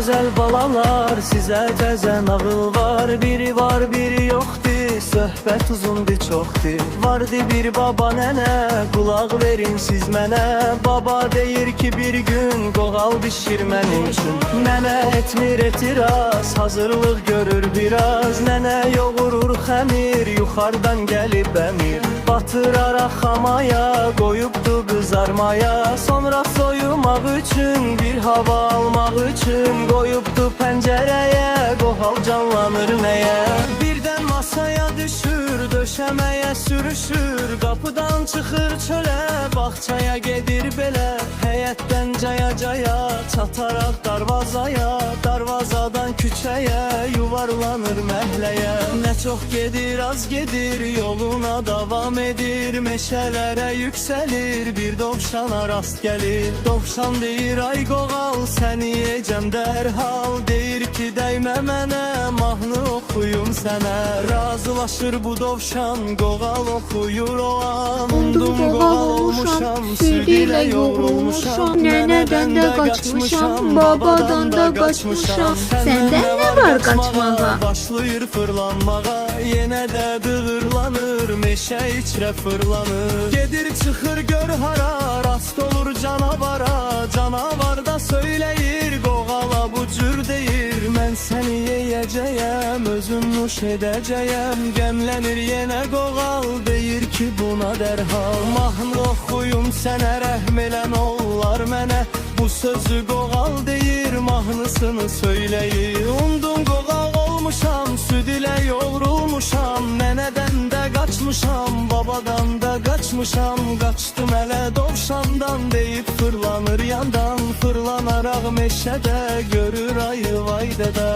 gözəl balalar, sizə təzə nağıl var. Biri var, biri yoxdur, söhbət uzundur, çoxdur. Vardı bir baba nənə, qulaq verin siz mənə. Baba deyir ki bir gün qoğal bişir mənim üçün. Nənə etmir etiraz, hazırlıq görür biraz. Nənə yoğurur xəmir, yuxarıdan gəlib əmir. Batıraraq xamaya, qoyubdu qızarmaya. Sonra soyumaq üçün, bir hava almaq üçün qoyubdu pəncərəyə, qoğal canlanır nəyə? Birdən masaya düşür, döşəməyə sürüşür. Qapıdan çıxır çölə, bağçaya gedir belə. Həyətdən caya-caya, çataraq darvazaya. Darvazadan küçəyə, yuvarlanır məhləyə. Nə çox gedir, az gedir, yoluna davam edir. Meşələrə yüksəlir, bir dovşana rast gəlir. Dovşan deyir, ay qoğal, səni yeyəcəm dərhal. Deyir ki, dəymə mənə, mahnı oxuyum sənə. Razılaşır bu dovşan, qoğal oxuyur o an. Undum qoğal olmuşam, süd ilə yoğrulmuşam. Nənədən də qaçmışam, babadan da qaçmışam. Səndən nə var qaçmağa? Başlayır fırlanmağa, yenə də dığırlanır, meşə içrə fırlanır. Gedir çıxır gör hara, rast olur canavara. Canavar da söyləyir, qoğala bu cür deyir. Mən səni yeyəcəyəm, özüm nuş edəcəyəm. Qəmlənir yenə qoğal, deyir ki buna dərhal. Mahnı oxuyum sənə, rəhm elə nollar mənə. Bu sözü qoğal deyir, mahnısını söyləyir. Undum qoğal olmuşam, süd ilə yoğrulmuşam. Nənədən də qaçmışam, babadan da qaçmışam. Qaçdım hələ dovşandan, deyib fırlanır yandan. Fırlanaraq meşədə görür ayı vaydada.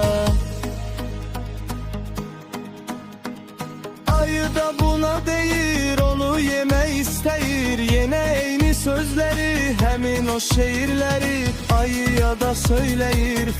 Ayı da buna deyir, onu yemək istəyir. Yenə eyni sözləri, həmin o şeirləri ayıya da söyləyir.